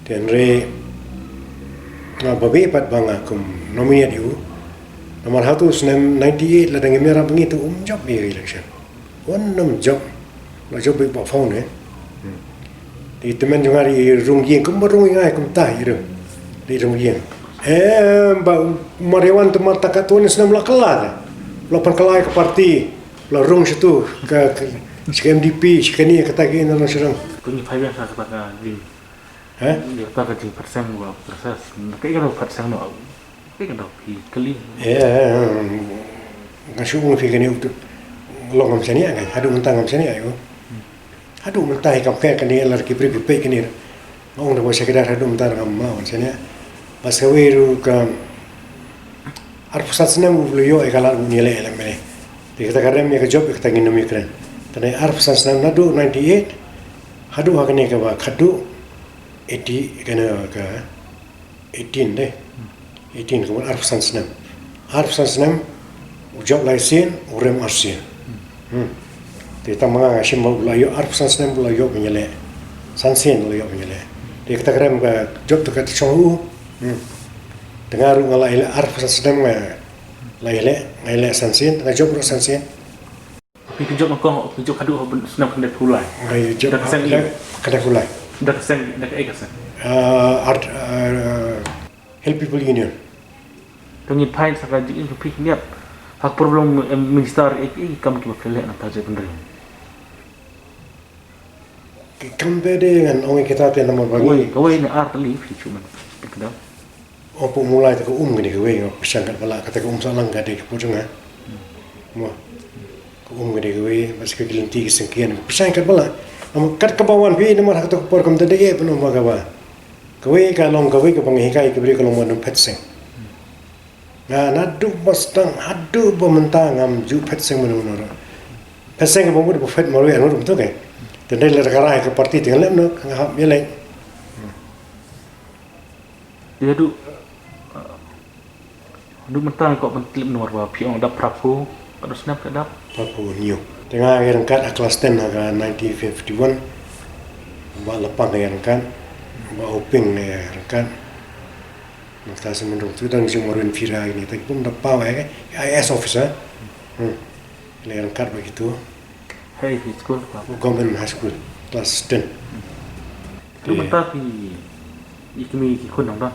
dan re babe pat banga kum nominate you nomor 198 la dengan merah bengi tu job ni election one job la job ba phone ne di teman juga di rung yin kum rung ngai kum tai ru di rung yin ba marewan tu mata katun senam la kala la pan kala ke parti la rung situ ke MDP sekali kata gini nama serang punya payah saya kata di dia kata di persen gua proses kayak kalau persen no kayak kalau kali ngasih uang fikir ni untuk long macam ni kan ada mentang macam ni ayo ada mentang ikan kayak ni lar kipri pipe ni orang dah boleh sekedar ada mentang ramah macam ni pas kawiru ke arpusat senam beliau ekalar nilai elam ni dia kata kadang dia kerja kita ingin memikirkan tanai arpusat senam nadu 98 hadu hakane ka ba khadu 80 kana ka 18 deh 18 ko arpsan snam ujab laisin urem arsia te tamanga shim ba yo arpsan snam la yo menyele sansen la yo menyele te kata kram ka job to ka chongu dengar ngala ile arpsan snam la ile sansen na job ro sansen Pinjok nak pinjok kadu senang kena pulai. Job kena pulai. Dah kesan dah ke kesan. Help People Union. Tunggu pain sakal jadi lebih niat. Hak problem minister kamu kita pelak nak tahu benar. Kembali dengan orang kita tu nama bagi. Kau ini ïatylli cuma kita. Apa mulai tu gini kau pesan kat bala kata salang kat dia pun Mo. Gede masih kegelinti kesengkian pesan kat bala kat kebawan pi nomor hak tu por kam tadi penuh magawa kawe kalong kawe ke panghikai ke beri kalong mon petseng nadu bastang adu bementang am ju petseng menur petseng ke bumbu buffet malu anu betul kan tendai ler karai ke parti tinggal lem nak ngahap belai dia du mentang kok pentlip nomor ba piong dah prapu pada snap kedap Papua New. Tengah rangkat kelas 10 agak 1951. Buat lepang rangkat, buat open rangkat. Masa semendung tu dan jumpa orang Fira ini. Tapi pun dapat IS officer. Rangkat begitu. High school. Government high school kelas 10. Tu tapi ikmi ikut nang dah.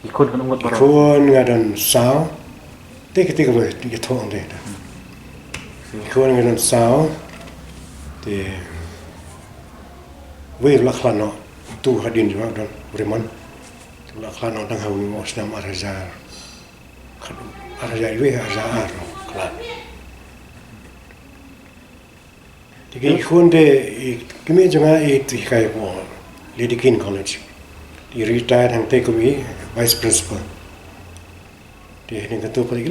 Ikut kan umat baru. Ikut ngadan sao. Tiga boleh tiga tahun deh. Ikut ngadan sao. Di wir laklano tu hadin juga dan beriman. Tu laklano tang hawi osnam arajar. Arajar wir arajar kelan. Tiga ikut deh kami jangan itu kayak pun. Lidikin College. Di retire hang take kami vice principal. Dia ni kata paling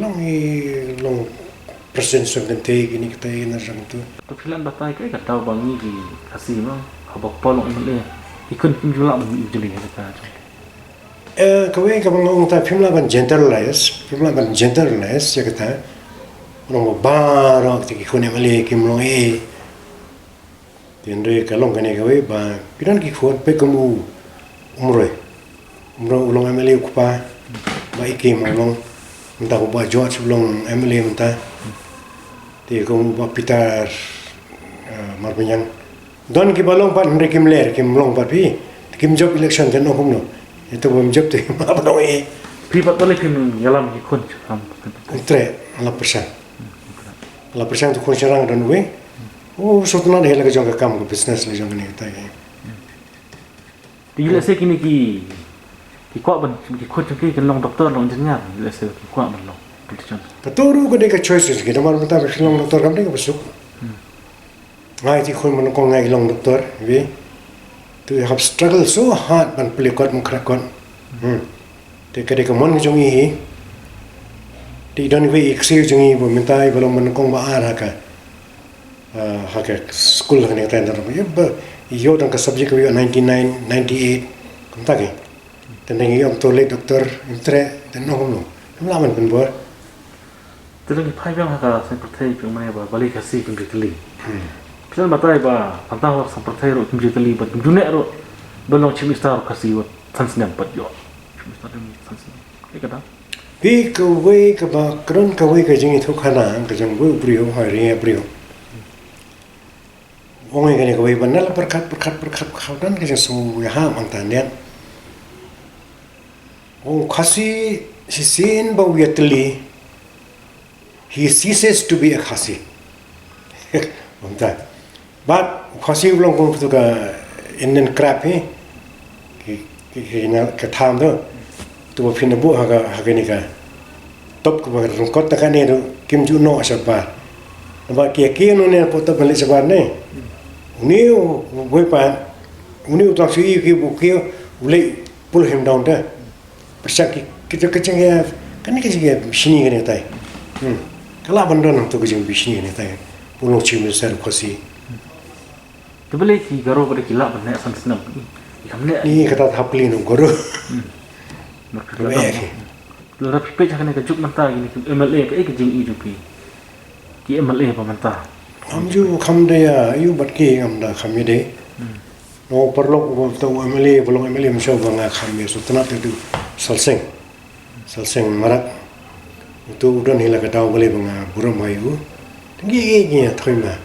long present sebentar ini kita ini macam tu. Tapi lan batai kai kata bangi di Khasi mah habak polong ini ikut pinjula menjadi kata. Kau yang ngomong tak film laban generalize ya kata. Orang baru kita kau ni malay kimlong Tiada kalau kau ni kau ba piran kau pe kamu umroh ulang MLA kupa baik ulong entah ubah George ulang MLA entah dia kamu ubah Peter marpenyang don ki balong pat hendak kim long pat pi kim job election kan okong no itu bom job tu apa no pi pat balik kim yalam ki kun ham entre 1% tu kun serang dan we sotna de lag jong kam ko business le jong ni ta Bila saya kini ki kuat ban ki kuat ki long doktor long engineer bila saya ki kuat ban long politician. Katuru ko de ka choices kita mar mata long doktor kam de ka besuk. Ngai ti khoi man ko ngai long doktor we to have struggled so hard ban pli kot mo krakon. Te ka de ka mon jong hi. Ti don we exil jong hi bo mentai balong man ko ba ara ka. School kan ta ndar ba iyo dan ke subjek we 99 98 kom tak dan ngi om tole doktor entre dan no no laman pen bor terus pai bang ha sa pertai pe mai ba balik Khasi pen ritli pesan batai ba pantau sa pertai ro pen ritli ba dunia ro belum cimista Khasi wat sansnya pat yo cimista demi sansnya kata pi kawai ka ba kron kawai ka jing thu khana ka jang bu brio ha ri brio ong ngai kawai banal perkat khaudan ka jang su ya ha mang tan yan ong Khasi si sin ba ïatylli he ceases to be a Khasi but Khasi belum kong tu ka Indian crap ke Tham tu tu pin bu ha ni ka top ko ba rungkot ta ne do kim ju no sa ba ba ke no ne po ta bali sa ba ne ni we pa ni ta si ki bu ki le pull him down there persak ki ke chang ya kan ni ke ji bishni ne tai kala bandon to ke jing bishni ne tai pulo chi mi sar Khasi Tebeli ki garo pada kilap benar sansnya ikamne ni kata thapli no goro Lora pipe jangan ke juk manta gini MLA ke jing i jupi ki MLA pa manta amju kham de ya yu bat ki am da kham de no perlu to MLA belum MLA mso banga kham ye so tana tu salseng marak tu don hila ka taw bale banga buram ayu ngi ngi thoima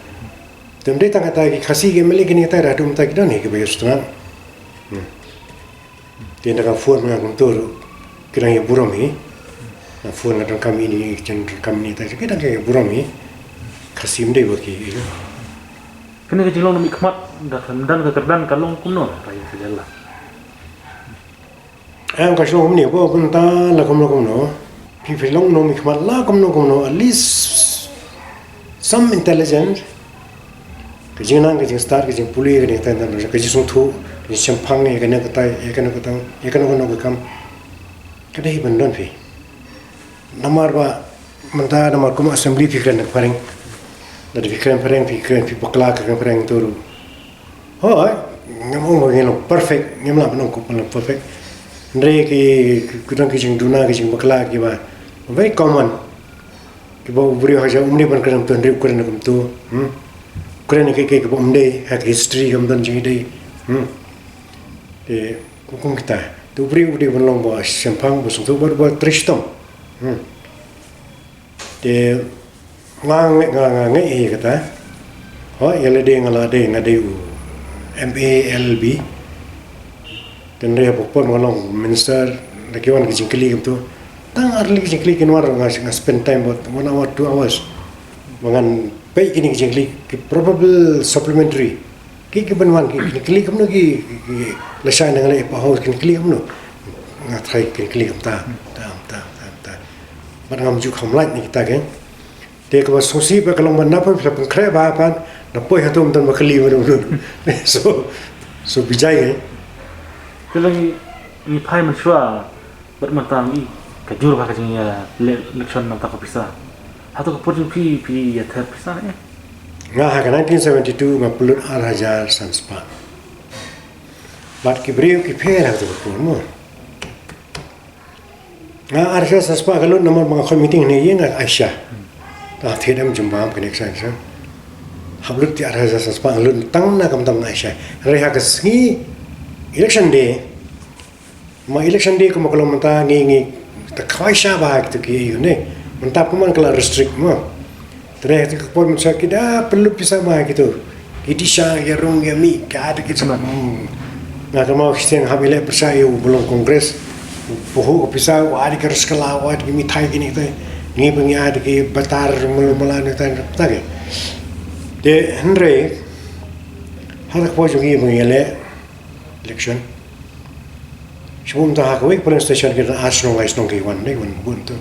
temde tang kata ki Khasi ke MLA kini ta ra tum ta ki don he ke be so tana dia nak phone dengan kontor kira yang buram ni na phone dengan kami ni jen kami ni tak kira yang buram ni Khasi mde bagi kena ke jilong mi khmat dan ke kerdan kalong kuno raya segala ang ka shong ni bo pun ta la kom no pi long no mi khmat la kom no at least some intelligent ke jina ke jing star ke jing puli ke ni tan tan ke jing sung thu ni champang ni ke na ka tai e ka na ka tang e ka no ka kam ka dei ban don pi namar ba manta namar kum assembly pi kren pareng dari pi kren pi bakla ka pareng turu ho ngam mo ngelo perfect ngam la ban ko perfect ndre ki kudang ki jing duna ki jing bakla ki ba very common ki bo buri ha ja umni ban kren to ndre kren kam to kren ke bo umde ha history kam don jing dei de kung kita tu beri ban long ba sempang ba sung tu ba tristom de ngang e kata ho yele de ngade u MALB dan dia pun ngolong minister lakiwan ke jingkli gitu tang arli ke jingkli kinwar ngas spend time about 1 hour 2 hours mangan pay kini ke jingkli probable supplementary ki banwan ki kli kamno ki lesai dengan le pa house ki kli kamno ngathai ki kli kamta ta barangam ju khamlat ni kita kan te ka sosi ba kalong man napa pla kre ba pan na poi hatum tan ba kli so bijai kan kalau ni pai menshua bermantang i kajur ka jing ya election manta ka pisa hatu ka pojin pi ya ter pisa ya nga ha 1972 ma pulut al-hajar sanspa bat ki brio ki phera to ko mo nga al-hajar sanspa kalau nomor mga meeting ni yen Aisha ta thedam jumbam connection sa hablut ti al-hajar sanspa lun tang na kam tam Aisha reha ka sngi election day ma election day ko makalo manta ngi ta khaisha ba ki to ki ne manta ko man kala restrict mo terus itu pun saya kira perlu bisa mah gitu. Kita sah ya rong ya mi kada gitu. Nah kalau kita hamil percaya belum kongres, poho bisa ada kerja sekolah, ada kimi thai gini tu, ni punya ada ki batar mula ni tu tak ke. De Henry, hari kau juga punya election. Sebelum tu aku ikut police station kita asnong ki wan buntu.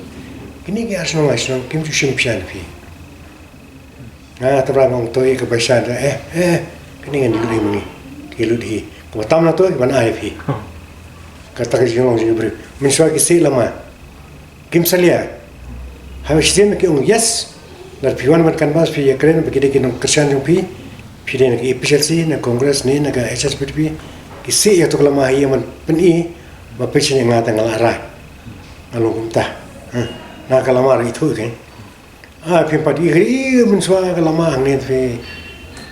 Kini ki asnong kim tu simpian pi. Terang tu ke pasal kini kan dulu ni kilut hi ko tam na to ban ai phi kata ke jong jing bre min shwa ki se lama kim salia ha shiten ke yes dar piwan ban kan bas phi ekren be ki no krishan jong phi den ki PCC na congress ni na ka HSPP ki se ya to lama hi man pen i ba pe chen nga ta ngala ra alo kumta na kalama ri thu ke phi pati ri min shwa ka lama ang ni phi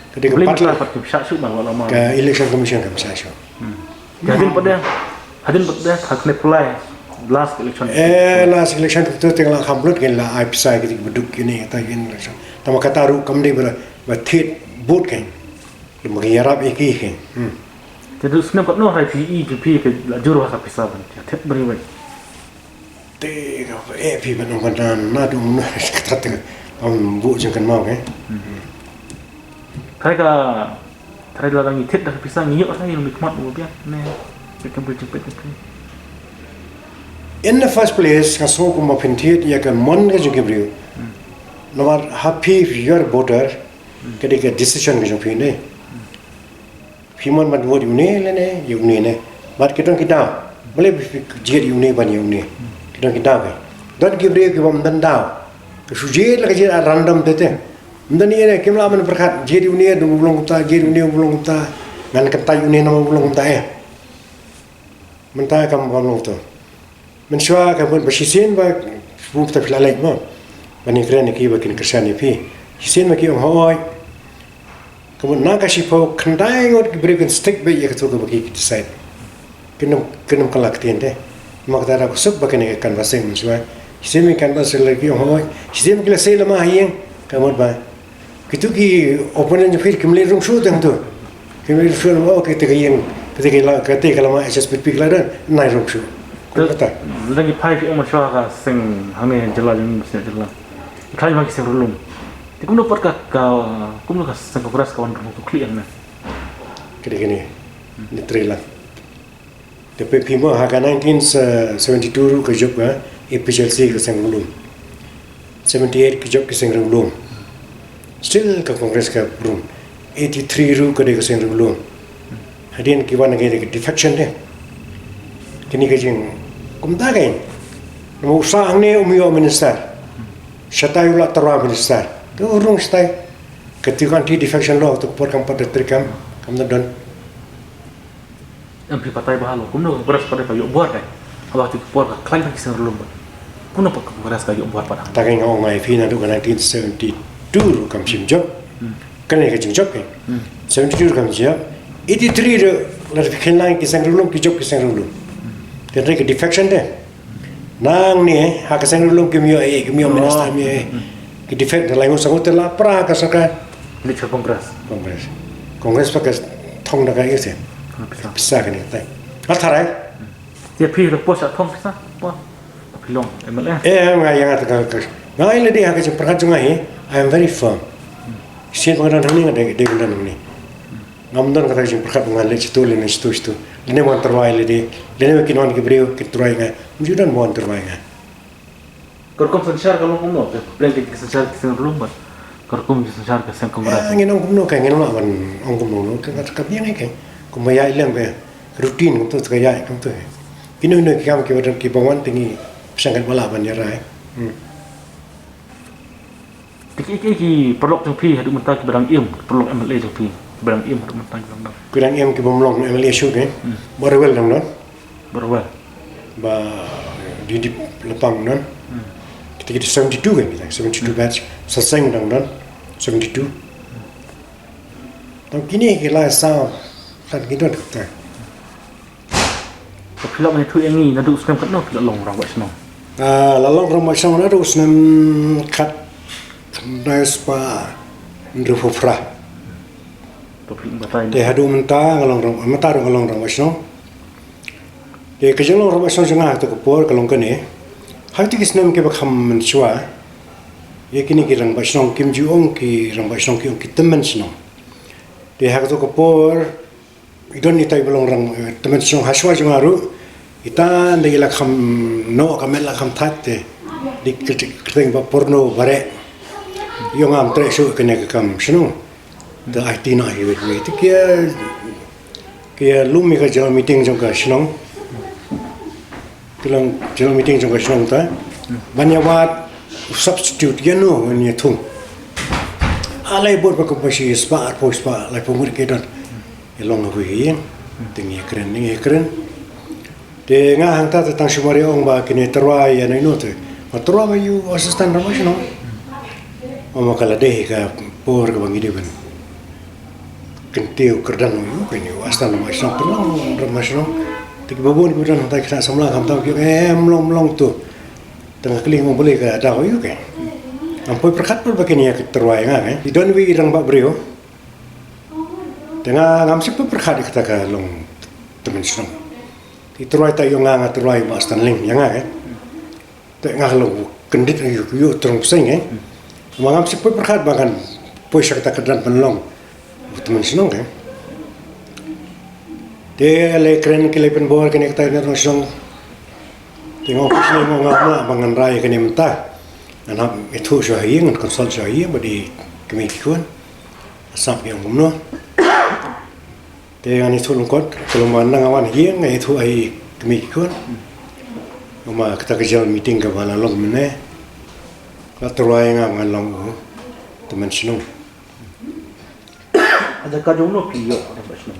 Ketika patla pat bisa suk bang lama. Ke election commission kam sa syo hadin pada hakne pulai last election. Last election tu tengah hamlut kan lah ai pisai ketika beduk ini kata ini election. Tama kata ru kamde berthit boot kan. Mengiarap iki kan. Jadi sebenarnya kat noh PE PP ke juru hak pisah ban. Tet beri baik. Te pi ban kan na du mun kata te bu jeng kan mau kan. Thai lang ni tet dah pisah ngiok saya yang nikmat dia. Ne. Kita boleh cepet. In the first place, kaso ko mapintit ya kan mon ke jeng brio. Nomor happy your voter ketika decision ke jeng ne. Himan man word une lene une ne. But kita boleh jiat une ban une. Kita ke. Don't give brio ke bom dan daw. Ke sujet la ke jiat random tete. Mdan ni kimla man berkat jiat une dum bulong ta jiat une bulong ta ngan kata une nama bulong ta mentah kamu kamu tu, mensua kamu bersisin bak buat tak filalai mo, bani keren ni bagi kerjaan ni pi, sisin bagi orang hoi, kamu nak kasih pau kendai ngot berikan stick bagi tu bagi kita side, kenum kalak tian deh, mak tara kusuk bagi ni kan basing mensua, sisin ni kan basing lagi orang hoi, sisin bagi lesai lama hiang, kamu bah, kitu ki opponent je fir kimle rung shoot yang tu, kimle shoot oh kita hiang. Ketika lama SSPP keladan naik rongsu. Kata. Lagi pai orang masyarakat sing hame jelas yang mesti jelas. Ikai bagi sing rulung. Ti kum dapat kum nak sing keras kawan rumah tu clear na. Ketika ni trailer. Tapi Hima haka 1972 ke job ka EPLC ke sing rulung. 78 ke job ke sing rulung. Still ke Kongres ke rulung. 83 ru ke sing rulung. Hadian kiwan lagi defection deh. Kini kejeng, kumta kain. Namu usah ni umio minister. Syatai ulat terwa minister. Tu urung syatai. Ketika anti defection law tu por kampat terikam kam don. Yang pripatai bahalo. Kumno beras pada kayu buat kan. Awak tu por klaim lagi sen relum. Kumno pak beras kayu buat pada. Takai ngau ngai fina tu 1972 kam sim job. Kan ni kejeng job kan. 72 kam job. 83 ro la fikhen lain ki sang rulum ki job ki sang rulum. Dia ke defection deh. Nang ni hak sang rulum ki mio minister mio ki defect lain usang hotel la pra ka saka Ni kongres. Kongres pakai thong dah kaya sih. Bisa kan ni tai. Atharai. Dia pi repos atom bisa. Wah. Pilong MLA. Ngai yang ada ka. Ngai le dia ka perkat ngai. I am very firm. Sian pengadan ni ada de gundan ni. Ngamdan kata jeng perkat dengan lecitu lene situ. Lene mau terwai lede. Lene kinon ke brio ke terwai ngai. Mujudan mau terwai ngai. Korkom sensar kalau kumno. Plan ke sensar ke belum ber. Korkom sensar ke sen kongres. Ngin ong kumno kai ngin mak ban ong kumno ke kata biang kai. Kumaya ilang ke rutin untuk kaya kam tu. Kini nak kam ke badan ke bangun tinggi sangat bala ban ya rai. Tiki perlok jeng pi hadu mentah ke barang im, perlok MLA jeng pi. Barang im hadu mentah ke barang. Kurang em ke bomlong MLA shoot kan. Baru well dong non. Berwel. Ba di lepang non. Kita 72 kan kita 72 batch saseng dong non 72. Tapi kini kita sao kan kita tak. Tapi lok ni tu yang ni nadu sekarang kat no kita long orang buat senang. Lalong rumah sang nadu senam kat naspa ndrufufra. Tapi batai. Dia hadu mentah ngalong rumah sang. Dia kerja rumah sang jengah tu kepor kalong kene. Hati kisnam ke bakam mensua. Ia kini kirang basang kim juong ki rang basang ki teman senang. Dia hak tu kepor idon ni tai belong rang teman senang haswa jengaru. Ita ndai la kham no kamel la kham thatte di kring ba porno bare yo ngam tre su kene kam sno the IT na hi we ti kia lumi ka jam meeting jong ka sno kilang jam meeting jong ka sno ta banyawat substitute ya no ni thum alai bor ba ko pasi spa la pomur ke don elong hu hi tingi keren de nga hang ta tang shumari ong ba kini terwai ya nai note matrwa ba yu assistant ramai no o makala de ka por ka bangi de ben kentiu kerdan yu kini asal nama isang pelong ramai isang tiga babon kemudian tak kena semula kamu tahu kira melong tu tengah keling mau boleh ke ada yu kan ampoi perkat pun begini ya terwai ngah di don wi irang bak brio tengah ngamsip pun perkat kata ke long temen senang di terwai tak yung ngah terwai mas tanling yang ngah tengah long kendit yu terung sing ngamsip pun perkat bahkan poi kata kerdan penlong teman senang kan dia le keren ke le penbor kene kita ni senang tengok sini mau ngapa bangan raya kene mentah anak itu syahir dengan konsol syahir bagi kemikuan asap yang umno dia ni tu lungkot kalau mana ngawan hiang itu ai kemikuan cuma kita kerja meeting ke bala long mana kita raya ngan long teman senang ada kadang no piyo ada macam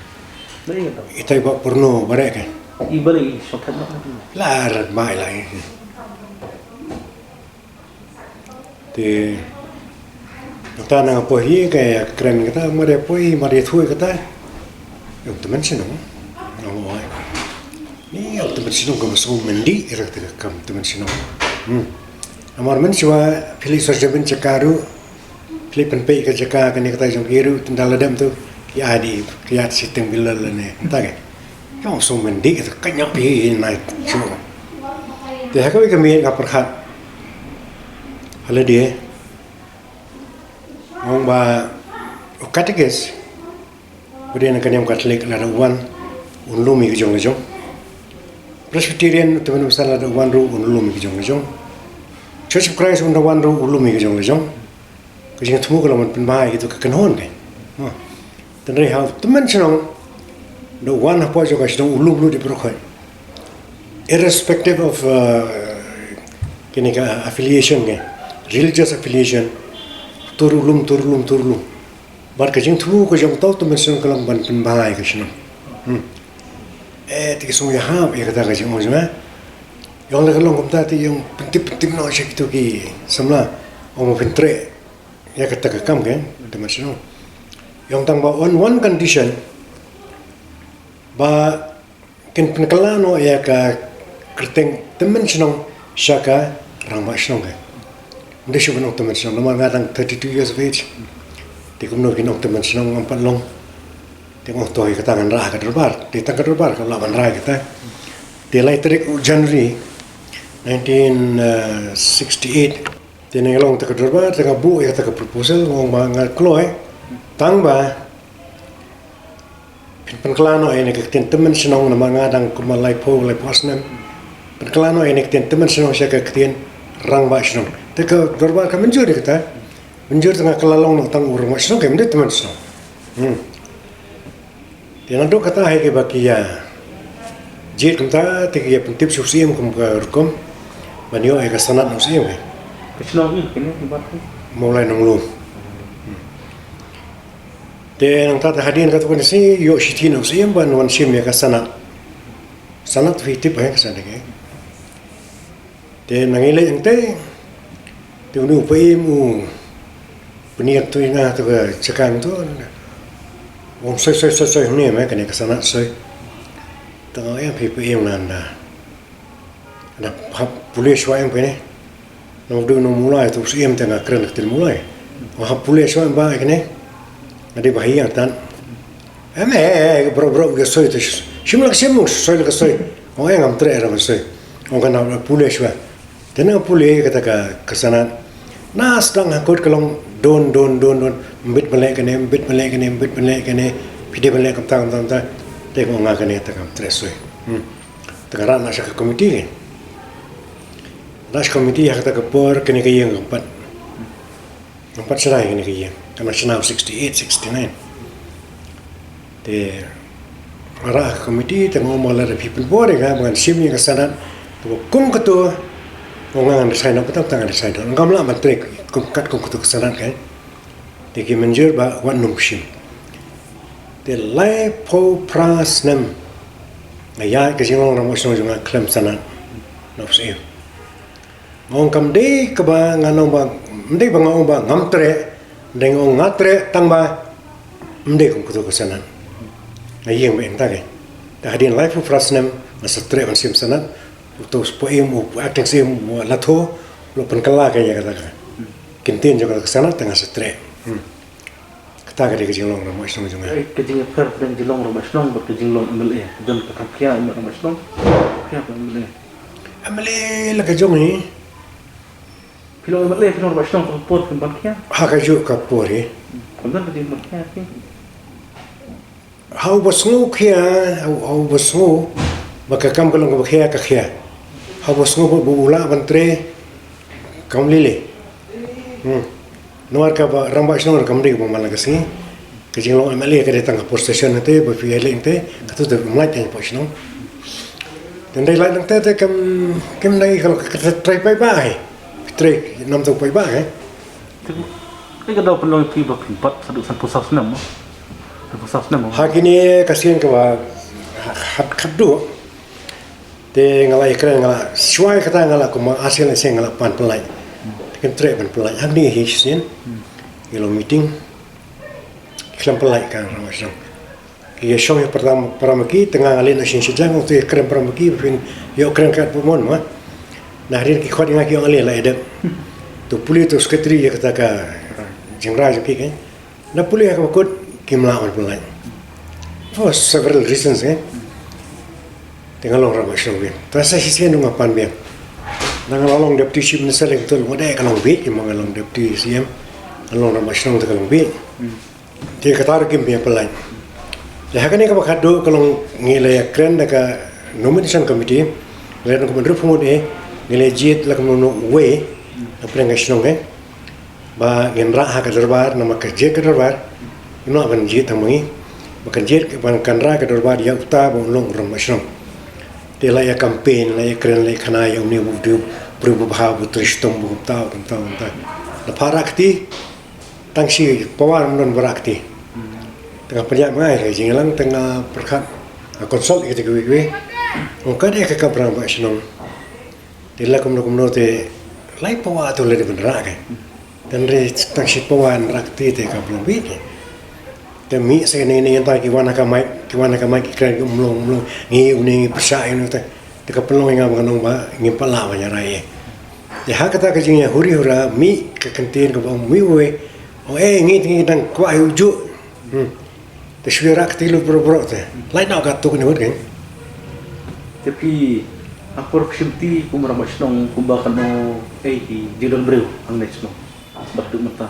mana ingat tak itu ibu porno barek kan ibalik sokat nak lar mai lai thì ta nang po hi cái kren kita mare poi mare thui kita yung teman sinong ngoi ni yung teman sinong ko so mendi irak te kam teman sinong amar men siwa pili so jeben cakaru pili penpai ke caka kan kita jong kiru tendal ladam tu ya di kiat sistem bilal ne ta ke yung so mendi itu kanyak pi nai chu te ha ko ke mi ka perhat hala dia orang ba katekes kemudian kan yang Katolik ada wan unlumi ke jong Presbyterian teman besar ada wan ru unlumi ke jong Church of Christ unda wan ru unlumi ke jong kejing temu kalau man penbai itu kekenhon kan tenri hal teman senang do wan apa jo kas dong ulum lu di prokhoi irrespective of kini ka affiliation kan religious affiliation turulum bar kajing tu ko jong tau tu mention kalang ban penbai ka sino ti so ya ha ya kata kajing mo jema yong le kalong kumta ti yung pentip no sya kitu ki samla o mo pentre ya kata ka kam kan teman sino yong tang ba on one condition ba ken penkalano ya ka kerteng teman sino syaka rama sino kan Dia siapa nak teman senang, nama ngadang 32 years of age. Dia kumno kinok teman senang ngampat long. Dia ngah toy kata ngan rah ke derbar, dia tang ke derbar kalau lawan rah kita. Dia lai tarik January 1968. Dia ngelong tak ke derbar, tengah bu ya kata ke proposal ngong ba ngal kloy. Tang ba penkelano ini ke teman senang nama ngadang kumalai po lai posnem. Penkelano ini ke teman senang saya ke rang ba senang. Teka dorbar ka menjur kita menjur tengah kelalong nak tang urang masno ke mendet teman sno dia nando kata hai ke bakia jit kata teki ya pentip susiem kum ka rukum banyo ai ka sanat no siem ke sno ni kini buat mulai nonglu dia nang tata hadin kata kun si yo shitin no siem ban wan sim ya ka sanat fitip ai ka sanat ke dia nangile ente tu nu pemu peniat tu ina tu cakang tu wong sai ni me kan kesana sai tengah yang PPM nanda ada polis wa yang pene no do no mulai tu sim tengah keren kel mulai wa polis wa ba kene ada bahaya tan bro ke sai tu simulak sai ke sai oh yang am tre era sai oh kan polis wa tena pulih kata ke sana nas dang angkut kalong don mbit melek kene pide melek kam tam tengok ngah kene takam tresoi tengara nas ke komiti ya kata ke por kene ke yang empat serai kene ke yang kan nasional 68 69 de arah komiti tengok malah people board kan bukan sim yang ke sana tu kum ketua orang saya nak betul tangan saya tu. Engkau malah matrik kat kutuk kesaran kan. Tiki menjur ba wan numshim. Dia lai po pras nem. Ayat kesini orang ramai semua juga klaim sana. Nafsu. Orang kam deh keba nganong ba, deh bang orang ba ngamtre, deng orang ngatre tang ba, mde kum kutu kesanan ayeng be entah ke dah hadin life of rasnem masa tre man sim sanat untuk poem acting sim latho lo penkala ke ya kata kintin juga kesana tengah setre kata ke jinglong ramai senong juga kejing per dan jilong ramai senong berkejinglong MLA dan kekamkia ramai senong kia MLA amale la ke jong ni film MLA film ramai senong kompor kembankia ha ka ju ka pori kemudian kejing kembankia ni how bosngu kia how bosngu maka kam kalong ka khia ka khia how bosngu bu ula bantre kam lile nuar ka ramba senong kam ri bu malagasi ke jinglong amale ke datang ke station nanti bu fi ele inte katu de mulai tan po senong dan dai lai nang te kam nai kalau try pai bai try nam tu pai bai ini kada penolong pi berpimpat satu pusat senam pusat senam hakini kasihan ke hat khadu te ngala ikran ngala suai kata ngala kuma asil seng ngala pan pelai kan tre pan pelai hani hisin ilo meeting kelam pelai kan ramasang ki shong pertama ki tengah ngalin asin sejang tu keren pertama ki fin yo keren kat pumon ma nah hari ki khot ngaki ngalin la edep tu puli tu sekretari ya kata ka jengra jo ki kan na puli ka kod kimla on pelai for several reasons Tengah long ramai senang. Terasa sisi ni ngapan biang. Nangal long deputy chief minister yang tu, ada kalau bit, yang mangal long deputy CM, long ramai senang tu kalau bit. Dia kata orang kimia pelai. Jadi kan ni kalau kado kalau ngilai keren dekat nomination committee, lain kalau menurut pemud ngilai jit lah kalau way, apa yang senang bah ngenra hak derbar, nama kerja ke derbar, ini akan jit tamungi, bahkan jit bahkan ra ke derbar yang utah long ramai senang. Dia layak campaign, layak keren, layak kena yang ni berubah beristom tahu. Lepas rakti, tangsi pawan non berakti. Tengah penyak mai, jingalang tengah perkat konsult kita kue. Mungkin dia kekal berapa senang. Dia lakukan te, lain pawan tu lebih benar kan. Dan dia tangsi pawan rakti te kabel lebih. Demi saya ni yang tak kiwana kamai keren umlong ni uni persa ini tu dekat pelong yang abang nong ba ngin pala banyak raya. Ya kata kejingnya huri hura mi ke kantin ke bang mi we ngi dan kuah uju. Tersuara ketilu bro tu. Lain nak kat tu kena kan. Tapi aku berkesempati kumara macam kumbakan di judul beriu ang next no. Batu mata.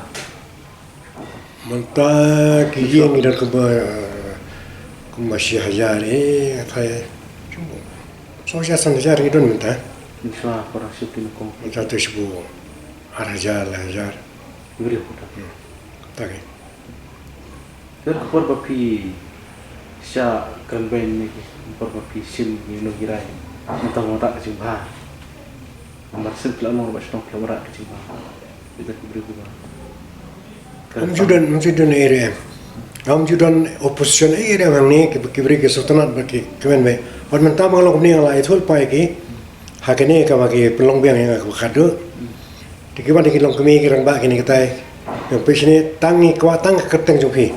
Manta kiyeng idar masih hajar saya sosial hajar itu minta insya Allah syukur kau minta tu sebu hajar beri kita tak terkor bapi sya campaign ni bapi sim ni no hirai minta mata kejumpa nomor sebelah nomor basno kelawara kejumpa kita beri kita Amjudan area. Amjudan opposition area yang ni kibri ke sultanat bagi kemen be. Orang mentah malu kini yang lain thul pai ki. Hakene ka bagi pelong biang yang aku kado. Dikiban dikilong kami kirang bak kini kita. Yang pesini tangi kuatang kerteng jumpi.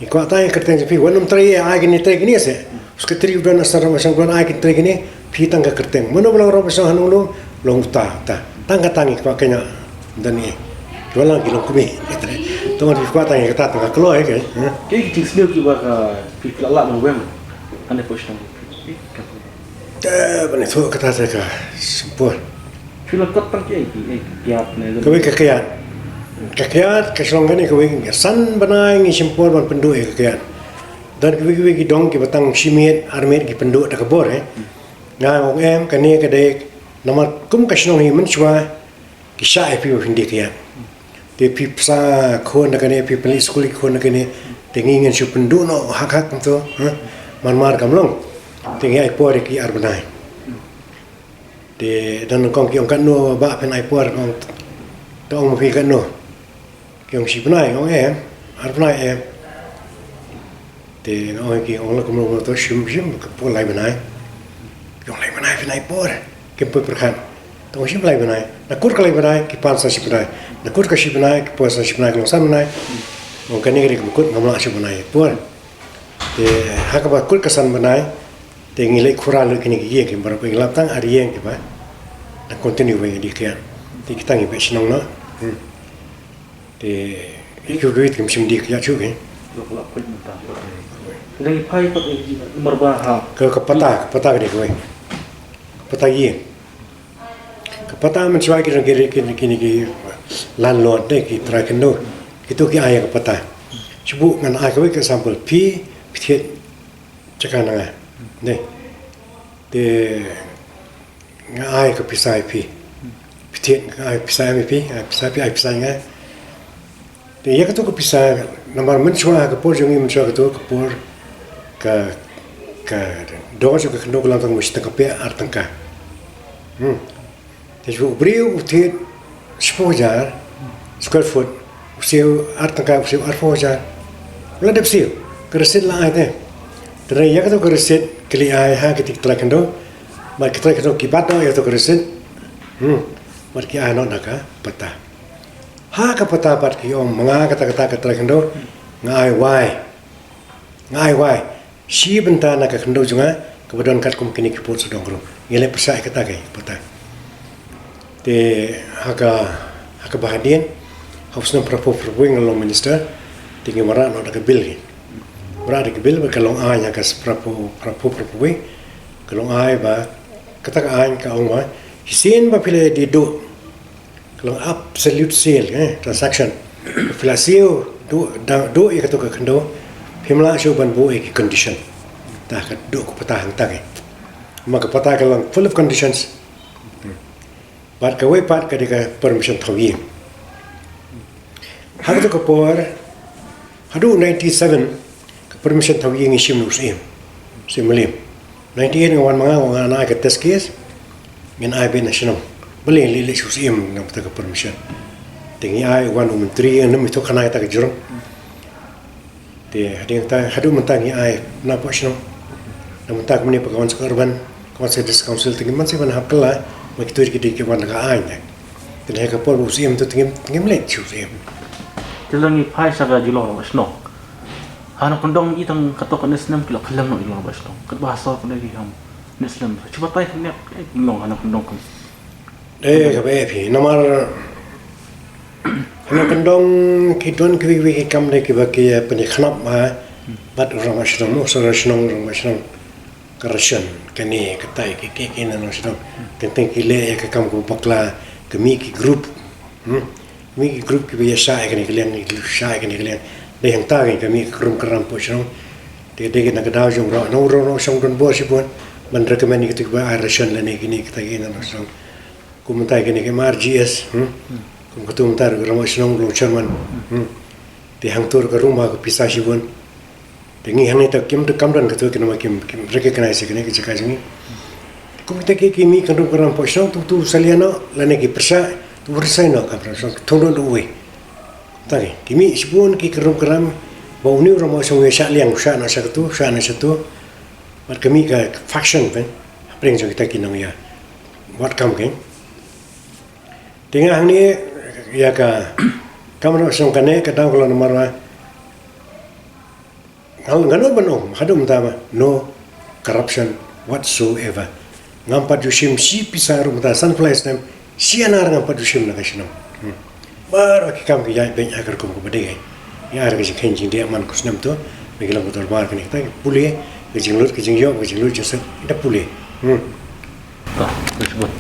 Kuatang kerteng jumpi. Wanum teri ai kini teri kini ase. Uske teri udah nasar macam kuan ai kini teri kini. Pi tangga kerteng. Mana belang orang besar hanulu long ta. Tangga tangi kuaknya dan ni. Jualan kilo kumi, tunggu di kuat yang kita tengah keluar kan? Kiki tinggal kita fikir Allah menguem, ane posting. Benar tu kata saya sempur. Film kau tangki kiat ni. Kau kakiat keselongan ni kau san benai ni sempur ban penduk kakiat. Dan kau dong kita batang simit armit kita penduk dah kebor Nah, orang kani kadai nama kum keselong ni mencua kisah epi hindi kiat. Dia pipsa kon nak ni pipeli sekolah kon nak ni tinggi dengan supendu no hak tu mar kamlong tinggi aipor ki arbanai de dan kong ki kan no ba pen aipor kong tong pi kan no ki ong si benai ong arbanai de ong ki ong la kamlong to shim ke pol lai benai ong lai benai pen aipor ke perkan tong shim lai benai na kur lai benai ki pansa si benai na kur ka si benai ki puasa si benai long sam benai Mungkin ini kemukut ngamla sebenarnya. Puan. Te hakabat kut kesan benai. Te ngilai kural kini kiye ke berapa ngilap tang hari yang ke ba. Dan continue dengan dikian. Te kita ngi besenong no. Te ikut duit kemsim dikian juga. Lo kulit mentah. Lagi pai kot merbah. Ke peta ni kowe. Peta ye. Ke peta mencuai kini landlord deh ki trakendo. Itu ki ayah ke peta. Cuba ngan ayah kowe ke sampel pi piet cakana. Nih. De ayah ke pisai pi. Piet ayah pisai mi pi, ayah pisai ngai. De ya ke tu ke pisai nomor mencuai ke por jongi mencuai ke tu ke por ke doa juga kena ulang tahun mesti terkapia artangka. Jadi beriu utit 10,000 square foot usia artangka usia 4,000. Lalu dah usia keresit lah ayat. Terus ya kata keresit kali ayah ketik terakendo, mak kita kena kibat dah ya tu keresit. Mak kita ayah nak peta. Ha ke peta part kiom menga kata terakendo ngai wai. Si Bynta nak kendo juga kemudian kat kum kini kiput sedang guru. Ngilai persai kata kai peta. Te haka bahadian harusnya prapu ngalong minister tinggi marah nak ada bil ni. Marah ada bil kalau ai haka prapu kalau ai ba kata ai ka ong hisin ba pile di do kalau absolute sale transaction pila sale do ya kata kendo Hima coba buat condition, dah kedua kupatah hang tak. Maka patah kalau full of conditions, part kawai part kadika permission tawi. Hari tu kapor, hadu 97 permission tawi yang isim nusim, simulim. 98 ngawan mga anak ke test case, min IB national, boleh lili susim nak patah permission. Tinggi ai wan menteri yang itu kena kita kejurung. Dia hadu mentangi ai napa sino nampak meni pegawai sekarban konselis council tinggi man siapa nak kelah begitu kita wan ka ai dah dan heka por usim tu tinggi melet usim Telangi pai saga julo basno anak kondong itang katok nesnem kilo kelam no julo basno kat bahasa pun lagi ham nesnem cuba pai ni long anak kondong kan kabe nomor Anak kendong kituan kiwi kam dek bagi penikhnap bat orang masyarakat orang masyarakat kerasian kini ketai kiki nano masyarakat tentang kile ke kam ko bakla kami ki group kiwi sya kini kalian sya kini kalian deh yang tagi kami kerum keram posong dia nak dah jong no song don bos pun man recommend kita ba rasian lani kini kita kini nano masyarakat kumentai kini ke RGS Kung ketum tar ramai senang belum cerman, di hang tur ke rumah ke pisah sibun, dengi hang itu kim tu kamran ketua kena makim recognize kena kerja sini. Kung kita kimi kandung keram posong tu saliano lane ki persa tu bersai nak kamran so tunggu duwe. Tadi kimi sibun ki keram bau ni ramai senang syak liang syak nak satu, mat kami ke faction kan, apa yang kita kena ya, buat kam kan. Tengah ni ya ka kamera song kane kadang kalau nomor ngano bano hadu mtama no corruption whatsoever ngampat jusim si pisar mta sunfly stem si anar ngampat jusim na kasino bar ki kam ki ya ben agar ko bade ya ar ki kenjing dia man kusnam to begilang betul bar kini kita pulih ke jinglut ke jingyo ke jinglut jasa kita pulih disebut